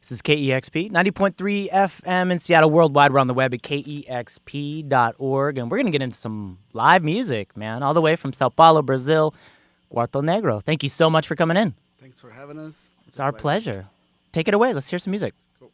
This is KEXP, 90.3 FM in Seattle, worldwide. We're on the web at KEXP.org, and we're going to get into some live music, man, all the way from Sao Paulo, Brazil, Quarto Negro. Thank you so much for coming in. Thanks for having us. It's our pleasure. Take it away. Let's hear some music. Cool.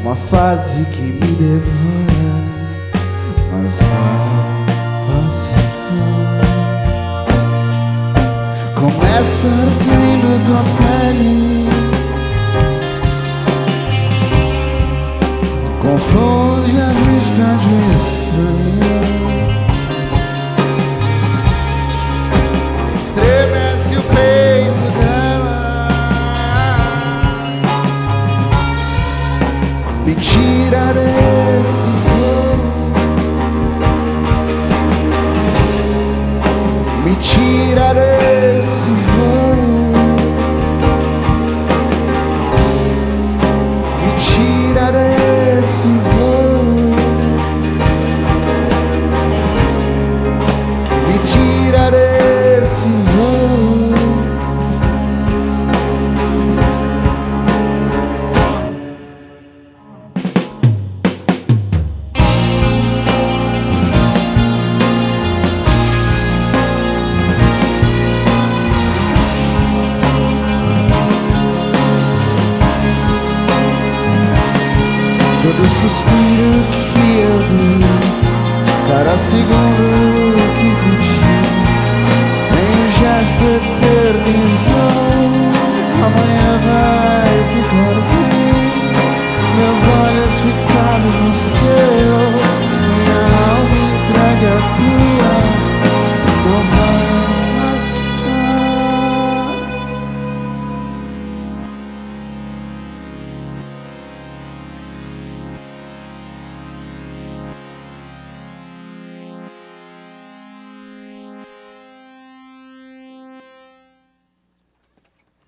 uma fase que me devora, mas vai passar. Começa ardendo tua pele, confunde a vista de um estranho, estremece o peito dela, me tira desse voo, me tira desse voo, me tira desse voo, me tira desse voo. Todo suspiro que eu dei, cada segundo que pedi, nem o gesto eternizou. Amanhã vai ficar bem, meus olhos fixados nos teus, minha alma entregue à tua, não vai passar.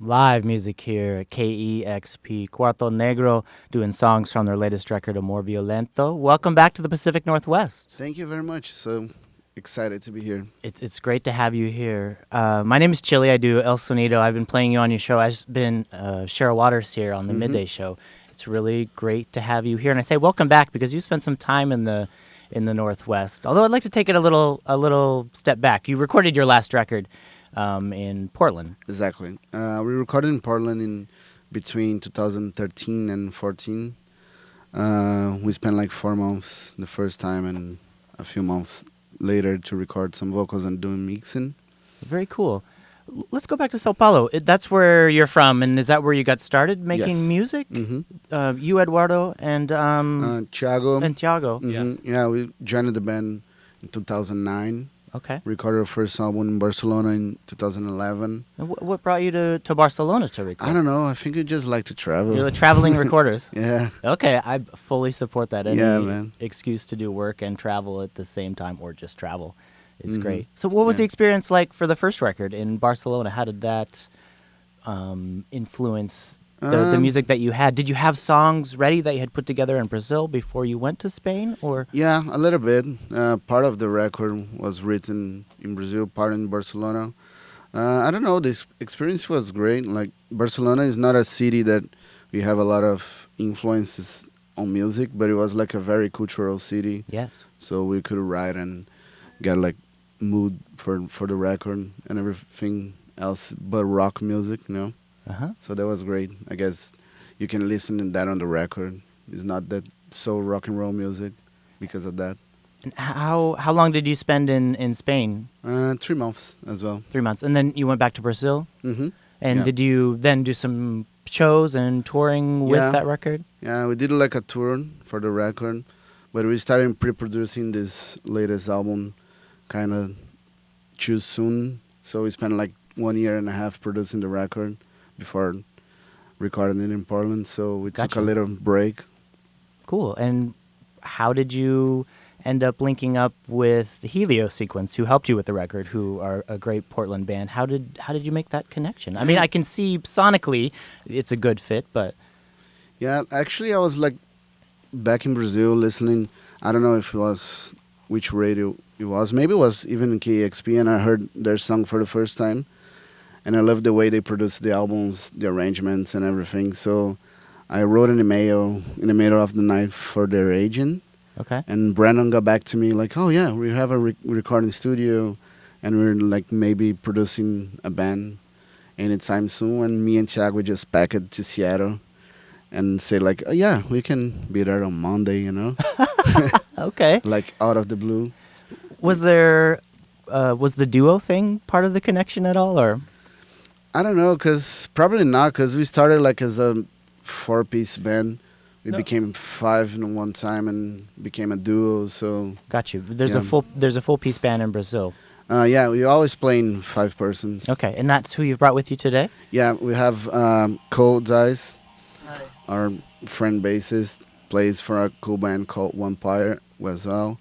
Live music here at KEXP. Quarto Negro doing songs from their latest record, Amor Violento. Welcome back to the Pacific Northwest. Thank you very much. So excited to be here. It's great to have you here. My name is Chili. I do El Sonido. I've been playing you on your show. I've been Cheryl Waters here on the Midday Show. It's really great to have you here. And I say welcome back because you spent some time in the Northwest. Although I'd like to take it a little step back. You recorded your last record in Portland. Exactly. We recorded in Portland in between 2013 and 14. We spent like 4 months the first time and a few months later to record some vocals and doing mixing. Very cool. Let's go back to Sao Paulo. That's where you're from, and is that where you got started making Yes. music? Mm-hmm. You, Eduardo, and Thiago. and Thiago. Mm-hmm. Yeah, we joined the band in 2009. Okay. Recorded our first album in Barcelona in 2011. And what brought you to Barcelona to record? I don't know. I think we just like to travel. You're the traveling recorders. Yeah. Okay, I fully support that. Any Yeah, man. excuse to do work and travel at the same time, or just travel, is Mhm. great. So, what was Yeah. the experience like for the first record in Barcelona? How did that influence the music that you had? Did you have songs ready that you had put together in Brazil before you went to Spain, or? Yeah, a little bit. Part of the record was written in Brazil, part in Barcelona. I don't know, this experience was great. Like, Barcelona is not a city that we have a lot of influences on music, but it was like a very cultural city. Yes. So we could write and get like mood for the record and everything else but rock music, you know? Uh-huh. So that was great. I guess you can listen to that on the record. It's not that so rock and roll music because of that. And how long did you spend in Spain? 3 months as well. 3 months, and then you went back to Brazil. Mm-hmm. And Yeah. did you then do some shows and touring with Yeah. that record? Yeah, we did like a tour for the record, but we started pre-producing this latest album kind of too soon. So we spent like 1 year and a half producing the record before recording it in Portland. So we took Gotcha. a little break. Cool. And how did you end up linking up with the Helio Sequence, who helped you with the record, who are a great Portland band? How did you make that connection? I mean, I can see sonically it's a good fit, but Yeah, actually I was like back in Brazil listening. I don't know if it was which radio it was. Maybe it was even KEXP, and I heard their song for the first time. And I loved the way they produced the albums, the arrangements and everything. So I wrote an email in the middle of the night for their agent. okay. And Brandon got back to me like, oh yeah, we have a recording studio and we're like maybe producing a band anytime soon. And me and Thiago just packed to Seattle and say like, oh, yeah, we can be there on Monday, Okay. like out of the blue. Was there was the duo thing part of the connection at all, or? I don't know, cause probably not, cause we started like as a 4-piece band. We No. became 5 in one time and became a duo. So Got you. There's Yeah. a full piece band in Brazil. yeah, we always play in 5 persons. Okay, and that's who you've brought with you today. Yeah, we have Cold Eyes, our friend bassist, plays for a cool band called Vampire as well.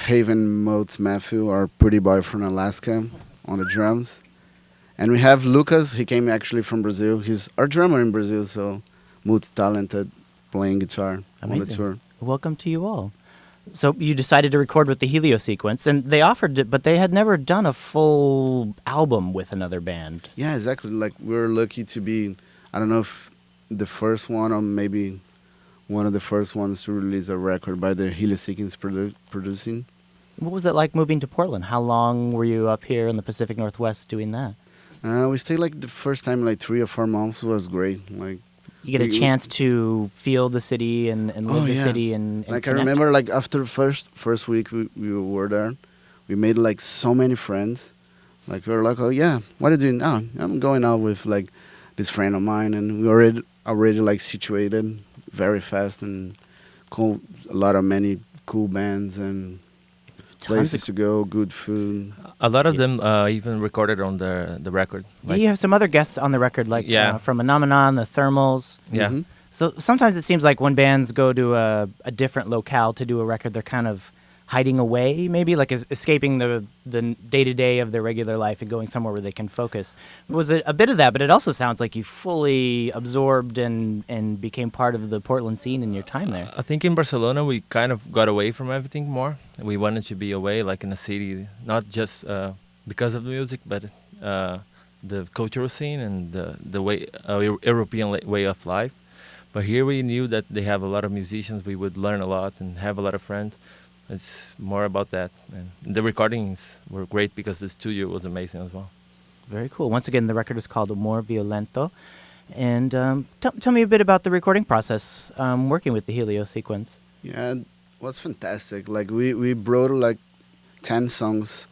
Haven Motes Matthew, our pretty boy from Alaska, on the drums. And we have Lucas, he came actually from Brazil. He's our drummer in Brazil, so multi-talented, playing guitar on the Amazing. tour. Welcome to you all. So you decided to record with the Helio sequence, and they offered it, but they had never done a full album with another band. Yeah, exactly. Like, we're lucky to be, I don't know if the first one or maybe one of the first ones to release a record by the Helio sequence producing. What was it like moving to Portland? How long were you up here in the Pacific Northwest doing that? We stayed like the first time like 3 or 4 months. It was great. Like, You get a we- chance to feel the city and live Oh, the yeah. city and like I connect? remember like after first week we were there, we made like so many friends. Like we were like, oh yeah, what are you doing now? I'm going out with like this friend of mine, and we already like situated very fast and cool. A lot of many cool bands and places to go, good food. A lot of Yeah. them even recorded on the record. Yeah, you have some other guests on the record, like Yeah. from Phenomenon, the Thermals. Yeah. Mhm. So sometimes it seems like when bands go to a different locale to do a record, they're kind of hiding away, maybe like escaping the day-to-day of their regular life and going somewhere where they can focus. Was it a bit of that, but it also sounds like you fully absorbed and became part of the Portland scene in your time there. I think in Barcelona we kind of got away from everything more. We wanted to be away, like in a city, not just because of the music, but the cultural scene and the way European way of life. But here we knew that they have a lot of musicians. We would learn a lot and have a lot of friends. It's more about that. And the recordings were great because the studio was amazing as well. Very cool. Once again, the record is called Amor Violento. And tell me a bit about the recording process working with the Helio sequence. Yeah, it was fantastic. Like we brought like 10 songs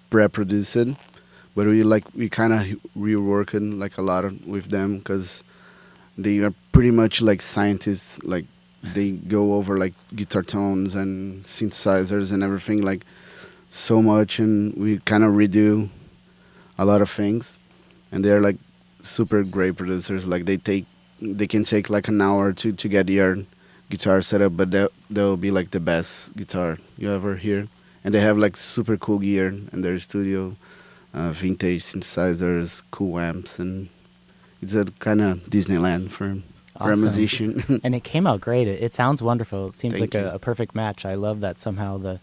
pre-produced, but we kind of reworking like a lot with them because they are pretty much like scientists. Like they go over like guitar tones and synthesizers and everything like so much, and we kind of redo a lot of things. And they're like super great producers. Like they can take like an hour to get your guitar set up, but they'll be like the best guitar you ever hear. And they have like super cool gear in their studio, vintage synthesizers, cool amps, and it's a kind of Disneyland for a Awesome. musician. And it came out great. It sounds wonderful. It seems Thank like you. a perfect match. I love that somehow the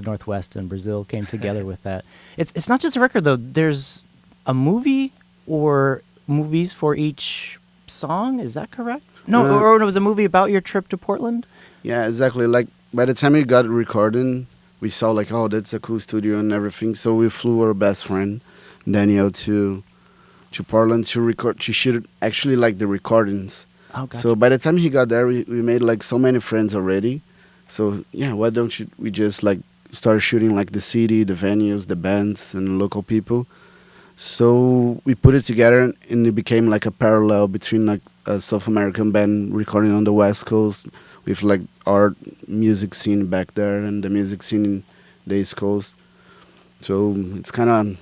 Northwest and Brazil came together with that. It's not just a record though. There's a movie or movies for each song. Is that correct? No, or it was a movie about your trip to Portland. Yeah, exactly. Like by the time we got recording, we saw like, oh, that's a cool studio and everything. So we flew our best friend Daniel to Portland to record, to shoot actually like the recordings. Oh, gotcha. So by the time he got there, we made like so many friends already. So yeah, why don't we just like start shooting like the city, the venues, the bands, and local people. So we put it together, and it became like a parallel between like a South American band recording on the West Coast with like our music scene back there and the music scene in the East Coast. So it's kind of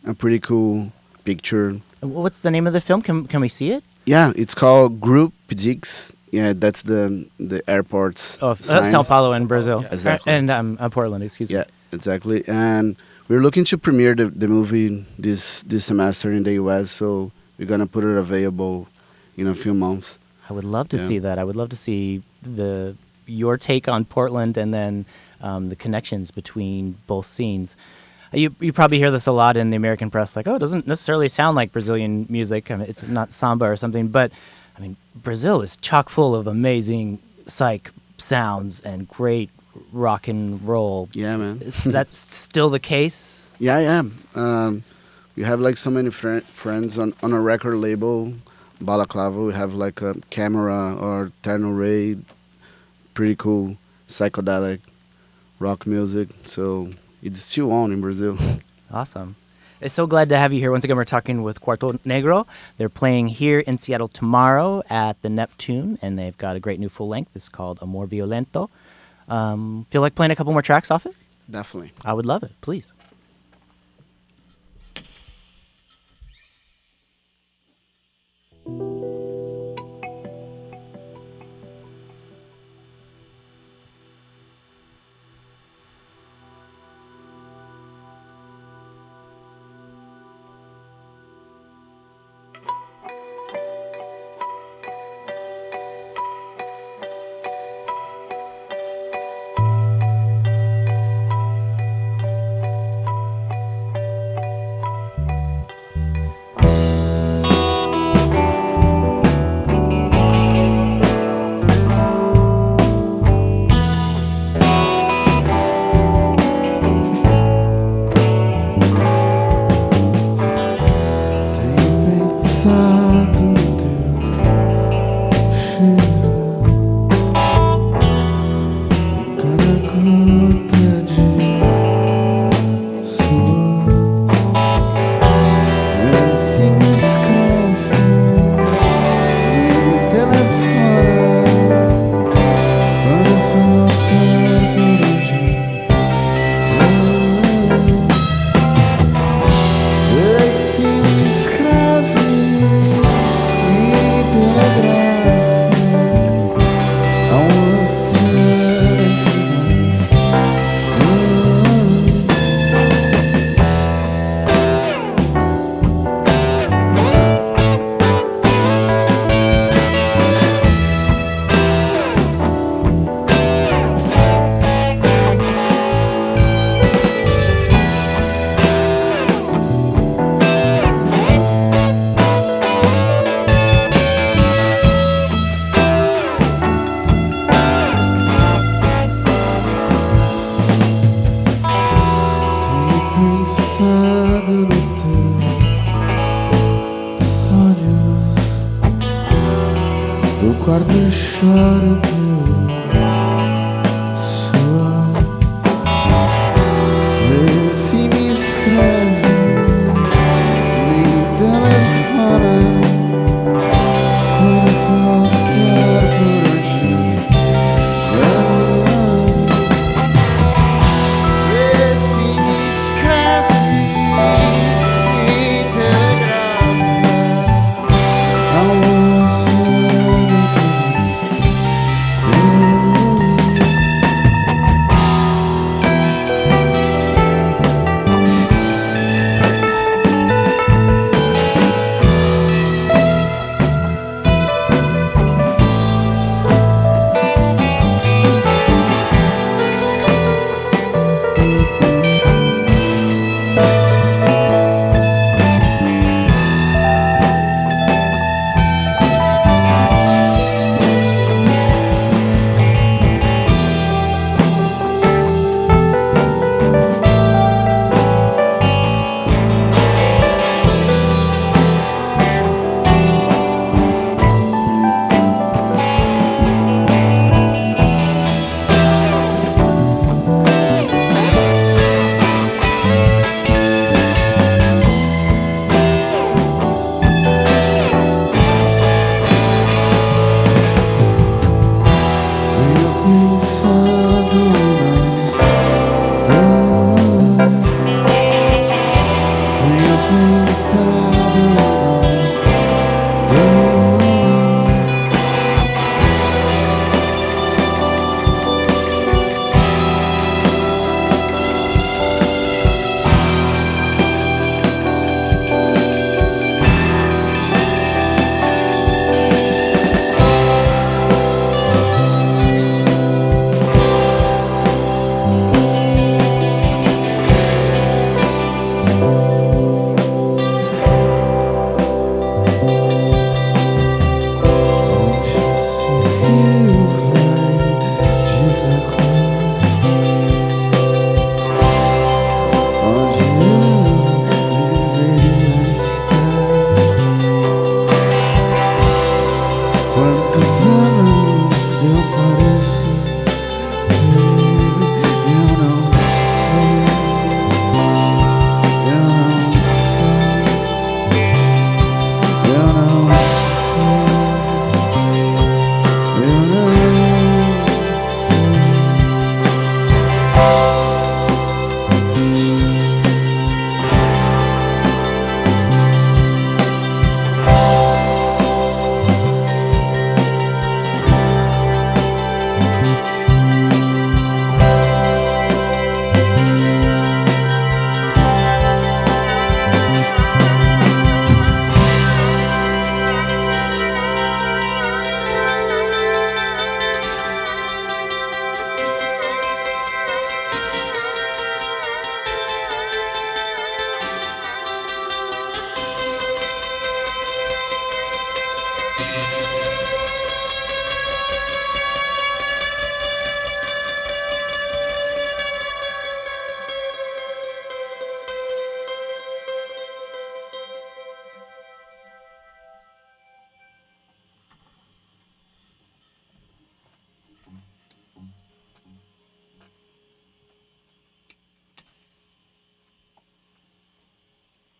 a pretty cool picture. What's the name of the film? Can we see it? Yeah, it's called Group Pidix. Yeah, that's the airport's Oh, sign. Sao Paulo in Brazil. Yeah. Exactly. And Portland, excuse me. Yeah, exactly. And we're looking to premiere the movie this semester in the US, so we're gonna put it available in a few months. I would love to Yeah. see that. I would love to see your take on Portland and then the connections between both scenes. You probably hear this a lot in the American press, like, oh, it doesn't necessarily sound like Brazilian music. I mean, it's not samba or something, but I mean, Brazil is chock full of amazing psych sounds and great rock and roll. Yeah, man. That's still the case? Yeah. We have like so many friends on a record label, balaclava. We have like a camera or terno ray, pretty cool psychedelic rock music. So it's still on in Brazil. Awesome. I'm so glad to have you here. Once again, we're talking with Quarto Negro. They're playing here in Seattle tomorrow at the Neptune, and they've got a great new full length. It's called Amor Violento. Feel like playing a couple more tracks off it? Definitely. I would love it. Please.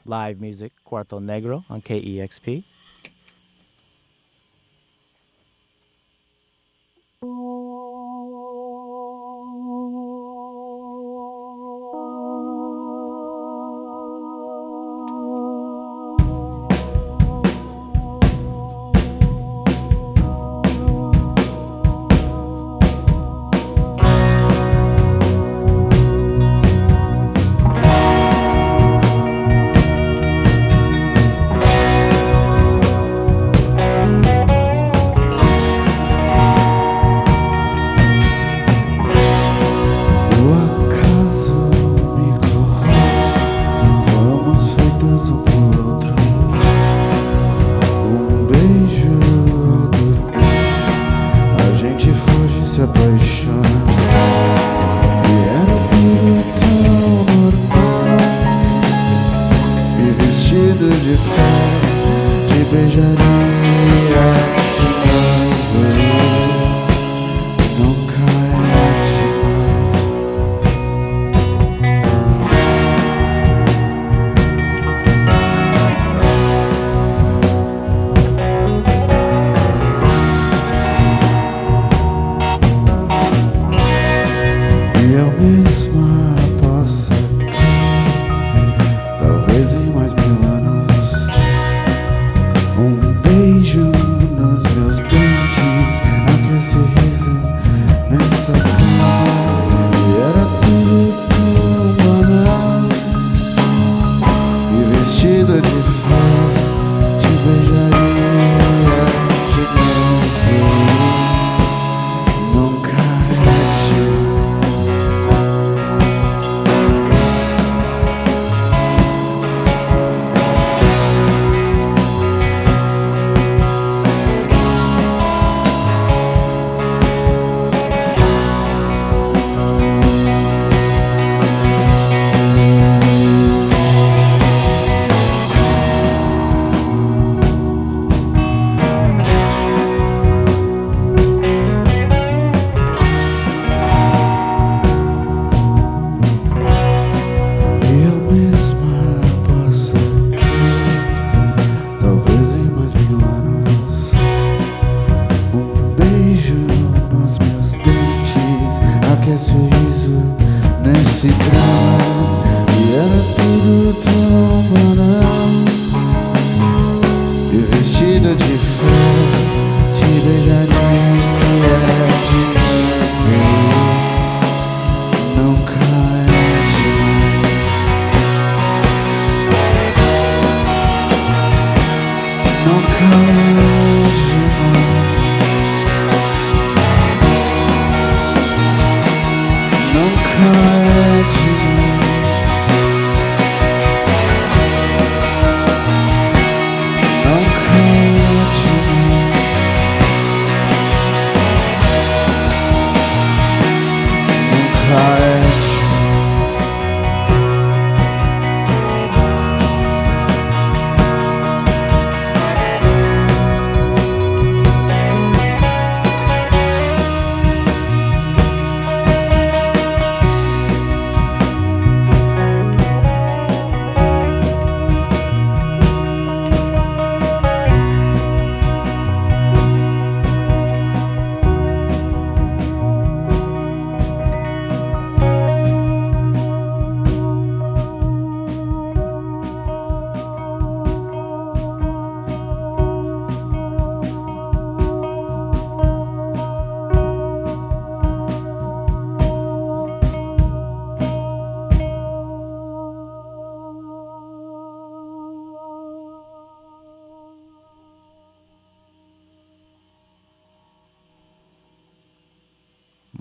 Live music, Quarto Negro on KEXP.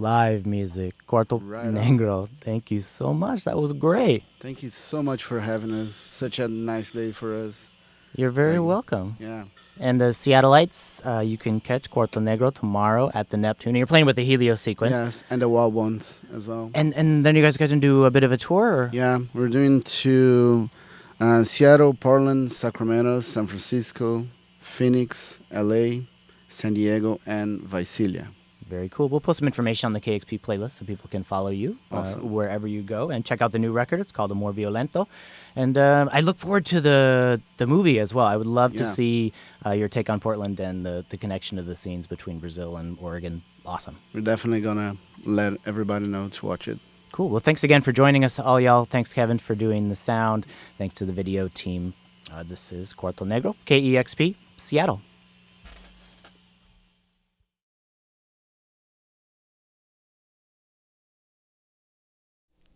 Live music, Quarto Right on. Negro. Thank you so much. That was great. Thank you so much for having us. Such a nice day for us. You're very Like, welcome. Yeah. And the Seattleites, you can catch Quarto Negro tomorrow at the Neptune. You're playing with the Helio sequence. Yes, and the Wild Ones as well. And then you guys get to do a bit of a tour? Or? Yeah, we're doing to Seattle, Portland, Sacramento, San Francisco, Phoenix, LA, San Diego, and Visalia. Very cool. We'll put some information on the KEXP playlist so people can follow you wherever you go and check out the new record. It's called Amor Violento. And I look forward to the movie as well. I would love to see your take on Portland and the connection to the scenes between Brazil and Oregon. Awesome. We're definitely going to let everybody know to watch it. Cool. Well, thanks again for joining us, all y'all. Thanks, Kevin, for doing the sound. Thanks to the video team. This is Quarto Negro, KEXP, Seattle.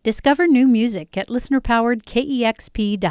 Discover new music at listener-powered KEXP.org.